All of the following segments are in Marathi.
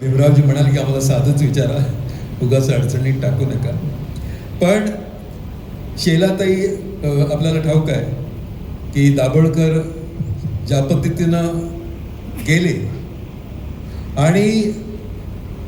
देवरावजी म्हणाले की आम्हाला साधंच विचारा, उगाच अडचणीत टाकू नका. पण शेलाताई, आपल्याला ठाऊक आहे की दाभोळकर ज्या पद्धतीनं गेले आणि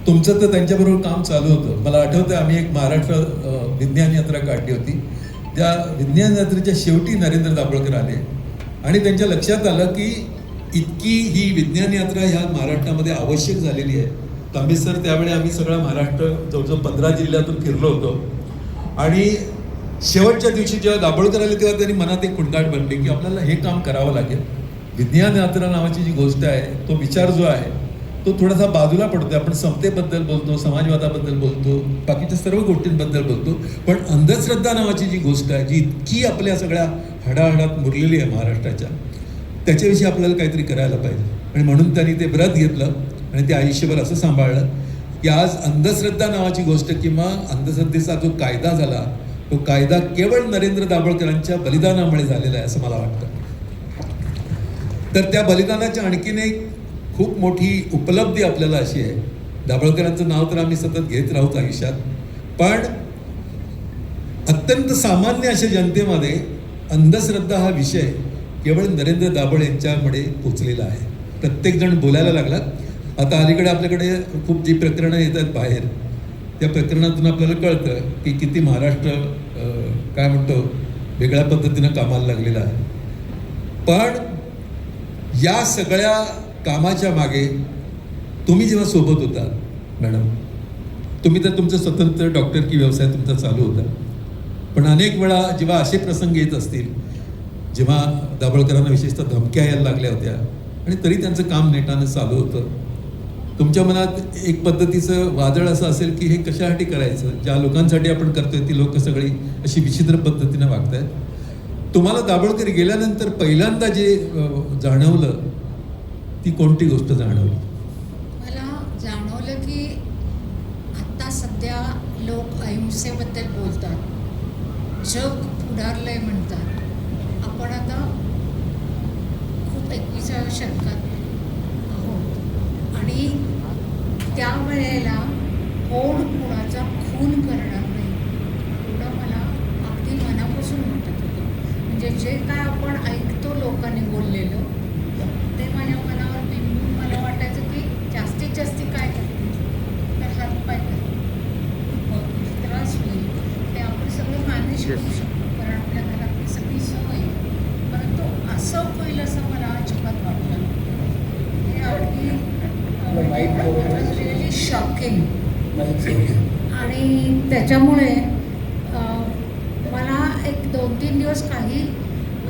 तुमचं तर त्यांच्याबरोबर काम चालू होतं. मला आठवतं आम्ही एक महाराष्ट्र विज्ञान यात्रा काढली होती. त्या विज्ञान यात्रेच्या शेवटी नरेंद्र दाभोळकर आले आणि त्यांच्या लक्षात आलं की इतकी ही विज्ञान यात्रा ह्या महाराष्ट्रामध्ये आवश्यक झालेली आहे. तांबे सर, त्यावेळी आम्ही सगळा महाराष्ट्र जवळजवळ 15 जिल्ह्यातून फिरलो होतो आणि शेवटच्या दिवशी जेव्हा दाभोळकर आले तेव्हा त्यांनी मनात एक खुणगाट बनली की आपल्याला हे काम करावं लागेल. विज्ञान यात्रा नावाची जी गोष्ट आहे, तो विचार जो आहे तो थोडासा बाजूला पडतो. आपण समतेबद्दल बोलतो, समाजवादाबद्दल बोलतो, बाकीच्या सर्व गोष्टींबद्दल बोलतो, पण अंधश्रद्धा नावाची जी गोष्ट आहे, जी इतकी आपल्या सगळ्या हडाहडात मुरलेली आहे महाराष्ट्राच्या, त्याच्याविषयी आपल्याला काहीतरी करायला पाहिजे. आणि म्हणून त्यांनी ते व्रत घेतलं आणि ते आयुष्यभर असं सांभाळलं की आज अंधश्रद्धा नावाची गोष्ट किंवा अंधश्रद्धेचा जो कायदा झाला, तो कायदा केवळ नरेंद्र दाभोळकरांच्या बलिदानामुळे झालेला आहे असं मला वाटतं. तर त्या बलिदानाच्या आणखीन एक खूप मोठी उपलब्धी आपल्याला अशी आहे. दाभोळकरांचं नाव तर आम्ही सतत घेत राहूच आयुष्यात, पण अत्यंत सामान्य अशा जनतेमध्ये अंधश्रद्धा हा विषय केवळ नरेंद्र दाभोळ यांच्यामुळे पोचलेला आहे. प्रत्येकजण बोलायला लागला. आता अलीकडे आपल्याकडे खूप जी प्रकरणं येतात बाहेर, त्या प्रकरणातून आपल्याला कळतं की किती महाराष्ट्र काय म्हणतो वेगळ्या पद्धतीनं कामाला लागलेला आहे. पण या सगळ्या कामाच्या मागे तुम्ही जेव्हा सोबत होता मॅडम, तुम्ही तर तुमचं स्वतंत्र डॉक्टरकी व्यवसाय तुमचा चालू होता, पण अनेक वेळा जेव्हा असे प्रसंग येत असतील, जेव्हा दाभोळकरांना विशेषतः धमक्या यायला लागल्या होत्या आणि तरी त्यांचं काम नेटानं चालू होतं, तुमच्या मनात एक पद्धतीचं वादळ असं असेल की हे कशासाठी करायचं, ज्या लोकांसाठी आपण करतोय ती लोक सगळी अशी विचित्र पद्धतीनं वागतायत. तुम्हाला दाभोळकर गेल्यानंतर पहिल्यांदा जे जाणवलं ती कोणती गोष्ट जाणवली? मला जाणवलं की आत्ता सध्या लोक अहिंसेबद्दल बोलतात, जग पुढारलंय म्हणतात. आपण आता खूप 21व्या शतकात आहोत आणि त्यावेळेला कोण कुणाचा खून करणार नाही एवढं मला अगदी मनापासून वाटत होतं. म्हणजे जे काय आपण ऐकतो लोकांनी बोललेलं ते माझ्या मनावर बिंबून मला वाटायचं की जास्तीत जास्त काय करतील तर हातपाय करतील, त्रास होईल, ते आपण सगळं मॅनेज करू शकतो कारण आपल्या घरातली सगळी सवय. परंतु असं होईल असं मला अजिबात वाटलं. हे अगदी रिअली शॉकिंग. आणि त्याच्यामुळे मला एक 2-3 दिवस काही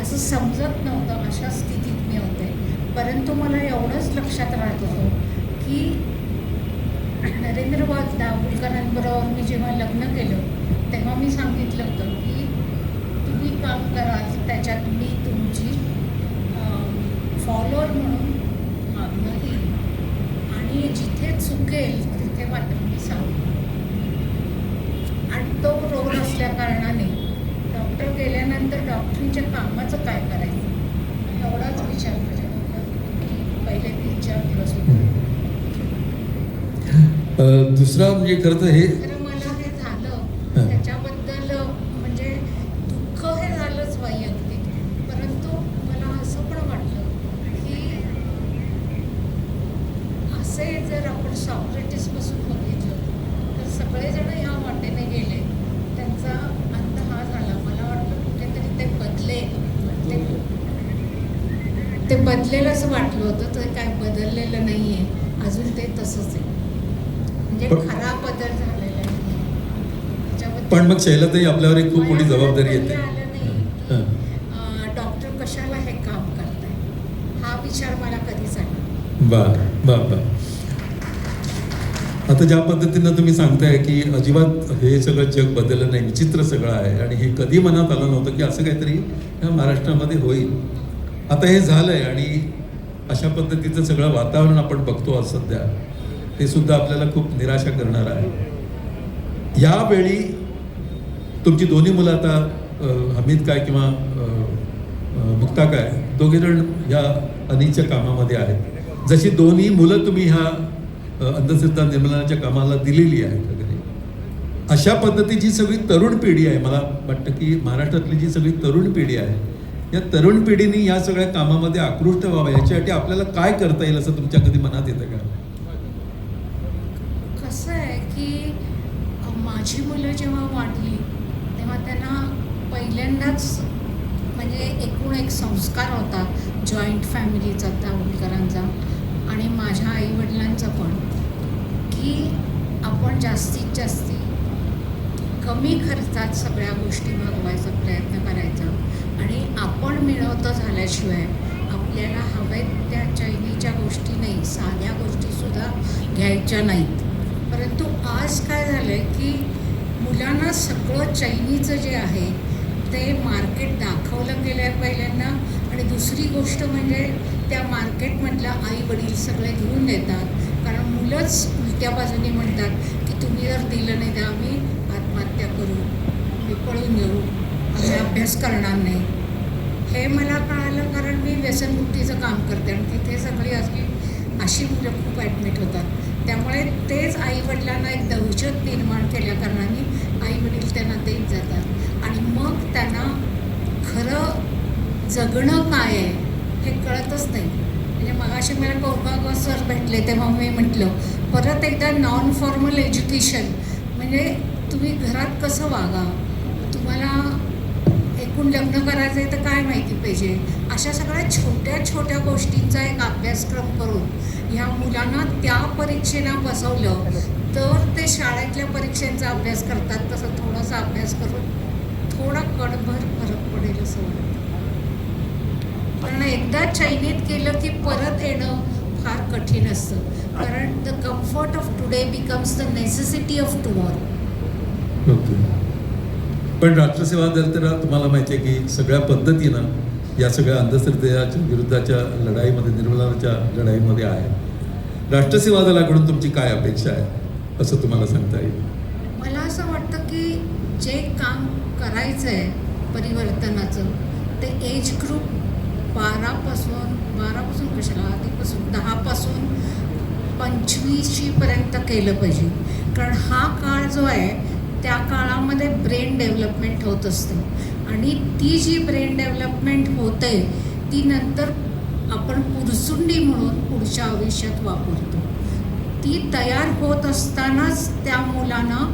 असं समजत नव्हतं, अशा स्थितीत मी होते. परंतु मला एवढंच लक्षात राहत होतं की नरेंद्र दाभोळकरांबरोबर मी जेव्हा लग्न केलं तेव्हा मी सांगितलं होतं की तुम्ही काम कराल त्याच्यात मी तुमची फॉलोअर म्हणून मागणं येईल आणि जिथे चुकेल तिथे मात्र मी सांगेन. आणि तो रोल असल्या कारणाने डॉक्टर गेल्यानंतर डॉक्टरीच्या कामाचं काय करायचं एवढाच विचार माझ्या डोक्यात पहिले 3-4 दिवस होते. दुसरा म्हणजे खरं तर हे मला हे झालं त्याच्याबद्दल म्हणजे दुःख हे झालंच वैयक्तिक, परंतु मला असं पण वाटलं की असे जर आपण सॉक्रेटिसपासून बघितलं तर सगळेजण ह्या वाटेने गेले, त्यांचा अंत हा झाला. मला वाटलं कुठेतरी ते बदलेलं असं वाटलं होतं, तर काय बदललेलं नाही आहे अजून, ते तसंच आहे. म्हणजे खरा बदल झालेला आहे. पण मग शैलाताई आपल्यावर एक खूप मोठी जबाबदारी येते. डॉक्टर कशाला हे काम करताय हा विचार मला कधीच आला. बा आता ज्या पद्धतीनं तुम्ही सांगताय की अजिबात हे सगळं जग बदललं नाही, विचित्र सगळं आहे आणि हे कधी मनात आलं नव्हतं की असं काहीतरी ह्या महाराष्ट्रामध्ये होईल. आता हे झालंय आणि अशा पद्धतीचं सगळं वातावरण आपण बघतो आज सध्या, ते सुद्धा आपल्याला खूप निराशा करणार आहे. यावेळी तुमची दोन्ही मुलं आता हमीद काय किंवा मुक्ता काय दोघेजण ह्या अनिच्या कामामध्ये आहेत. जशी दोन्ही मुलं तुम्ही ह्या अंधश्रद्धा निर्मूलनाच्या कामाला दिलेली आहे वगैरे. अशा पद्धतीची सगळी तरुण पिढी आहे. मला वाटतं की महाराष्ट्रातली जी सगळी तरुण पिढी आहे, या तरुण पिढीने या सगळ्या कामामध्ये आकृष्ट व्हावं, याच्यासाठी आपल्याला काय करता येईल असं तुमच्या कधी मनात येतं का? कसं आहे की माझी मुलं जेव्हा वाढली तेव्हा त्यांना पहिल्यांदाच म्हणजे एकूण एक संस्कार होता जॉईंट फॅमिलीचा, दाभोळकरांचा आणि माझ्या आईवडिलांचा पण, की आपण जास्तीत जास्त कमी खर्चात सगळ्या गोष्टी मागवायचा प्रयत्न करायचा आणि आपण मिळवतं झाल्याशिवाय आपल्याला हव्यात त्या चैनीच्या गोष्टी नाही, साध्या गोष्टीसुद्धा घ्यायच्या नाहीत. परंतु आज काय झालं आहे की मुलांना सगळं चैनीचं जे आहे ते मार्केट दाखवलं गेलं आहे पहिल्यांदा, आणि दुसरी गोष्ट म्हणजे त्या मार्केटमधला आई वडील सगळे घेऊन येतात, कारण मुलंच उलट्या बाजूने म्हणतात की तुम्ही जर दिलं नाही तर आम्ही आत्महत्या करू, आम्ही पळून जाऊ, आम्ही अभ्यास करणार नाही. हे मला कळालं कारण मी व्यसनमुक्तीचं काम करते आणि तिथे सगळी अशी मुलं खूप ॲडमिट होतात. त्यामुळे तेच आईवडिलांना एक दहशत निर्माण केल्या कारणाने आईवडील त्यांना देत जातात आणि मग त्यांना खरं जगणं काय आहे हे कळतच नाही. म्हणजे मगाशी मला कोरगाव सर भेटले तेव्हा मी म्हटलं परत एकदा नॉन फॉर्मल एज्युकेशन म्हणजे तुम्ही घरात कसं वागा, तुम्हाला एकूण लग्न करायचं आहे तर काय माहिती पाहिजे, अशा सगळ्या छोट्या छोट्या गोष्टींचा एक अभ्यासक्रम करून ह्या मुलांना त्या परीक्षेला बसवलं तर ते शाळेतल्या परीक्षांचा अभ्यास करतात. तसं थोडासा अभ्यास करून थोडा कडभर फरक पडेल असं वाटतं. पण एकदा चैनीत केलं की परत येणं फार कठीण असतं, कारण the comfort of today becomes the necessity of tomorrow. Okay. पण राष्ट्रसेवा दल तर तुम्हाला माहिती आहे की सगळ्या पद्धतीनं या सगळ्या अंधश्रद्धेच्या विरुद्धच्या लढाईमध्ये, निर्मूलनाच्या लढाईमध्ये आहे. राष्ट्रसेवा दलाकडून तुमची काय अपेक्षा आहे असं तुम्हाला सांगता येईल? मला असं वाटतं की जे काम करायचं आहे परिवर्तनाचं ते एज ग्रुप 12पासून कशाला आधीपासून 10पासून 25पर्यंत केलं पाहिजे. कारण हा काळ जो आहे त्या काळामध्ये ब्रेन डेव्हलपमेंट होत असते आणि ती जी ब्रेन डेव्हलपमेंट होते ती नंतर आपण पुरसुंडी म्हणून पुढच्या आयुष्यात वापरतो. ती तयार होत असतानाच त्या मुलांना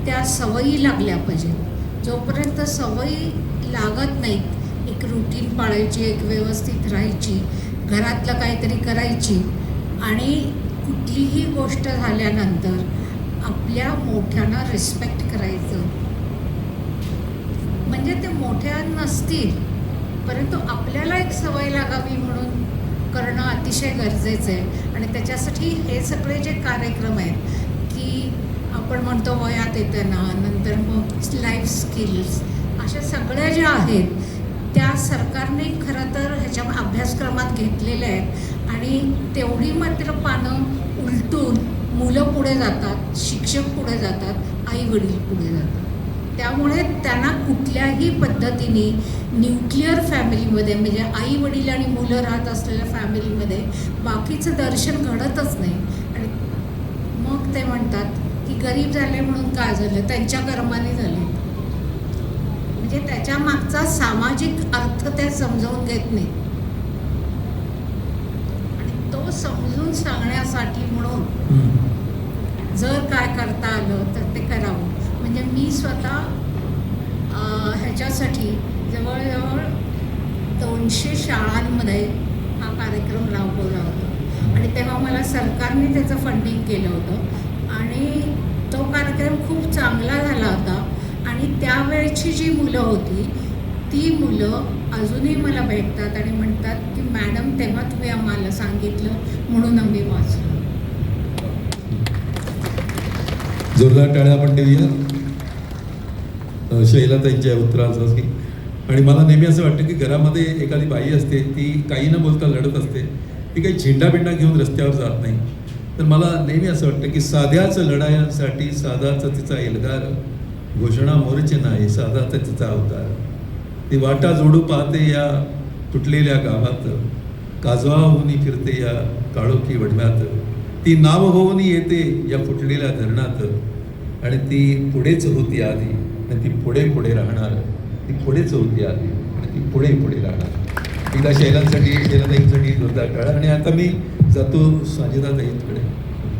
त्या सवयी लागल्या पाहिजेत. जोपर्यंत सवयी लागत नाहीत, एक रुटीन पाळायची, एक व्यवस्थित राहायची, घरातलं काहीतरी करायची आणि कुठलीही गोष्ट झाल्यानंतर आपल्या मोठ्यांना रिस्पेक्ट करायचं. म्हणजे ते मोठ्या नसतील परंतु आपल्याला एक सवय लागावी म्हणून करणं अतिशय गरजेचं आहे. आणि त्याच्यासाठी हे सगळे जे कार्यक्रम आहेत की आपण म्हणतो वयात येताना, नंतर मग लाईफ स्किल्स, अशा सगळ्या ज्या आहेत त्या सरकारने खरं तर ह्याच्या अभ्यासक्रमात घेतलेल्या आहेत आणि तेवढी मात्र पानं उलटून मुलं पुढे जातात, शिक्षक पुढे जातात, आई वडील पुढे जातात. त्यामुळे त्यांना कुठल्याही पद्धतीने न्यूक्लिअर फॅमिलीमध्ये म्हणजे आई वडील आणि मुलं राहत असलेल्या फॅमिलीमध्ये बाकीचं दर्शन घडतच नाही. आणि मग ते म्हणतात की गरीब झाले म्हणून काय झालं, त्यांच्या कर्माने झाले. म्हणजे त्याच्या मागचा सामाजिक अर्थ ते समजावून घेत नाही आणि तो समजून सांगण्यासाठी म्हणून जर काय करता आलं तर ते करावं. म्हणजे मी स्वतः ह्याच्यासाठी जवळजवळ 200 शाळांमध्ये हा कार्यक्रम राबवला होता आणि तेव्हा मला सरकारने त्याचं फंडिंग केलं होतं आणि तो कार्यक्रम खूप चांगला झाला होता. आणि त्यावेळची जी मुलं होती ती मुलं अजूनही मला भेटतात आणि म्हणतात की मॅडम तेव्हा तुम्ही आम्हाला सांगितलं म्हणून आम्ही वाचलो. जोरदार टाळ्या आपण देऊया शैलाताईंच्या उत्तरासाठी. आणि मला नेहमी असं वाटतं की घरामध्ये एखादी बाई असते, ती काही न बोलता लढत असते, ती काही झेंडाबिंडा घेऊन रस्त्यावर जात नाही. तर मला नेहमी असं वाटतं की साध्याच लढायांसाठी साधाच तिचा एल्गार, घोषणा मोर्चे नाही साधाच तिचा अवतार. ती वाटा जोडू पाहते या तुटलेल्या गावात, काजवा होऊन फिरते या काळोखी वडव्यात. ती नाव होऊन येते या फुटलेल्या धरणात, आणि ती पुढेच होती आधी आणि ती पुढे पुढे राहणार. ती पुढेच होती आधी आणि ती पुढे पुढे राहणार. एकदा शैलांसाठी, शैलाताईंसाठी जोरदार टाळा. आणि आता मी जातो साजिदाताईंकडे.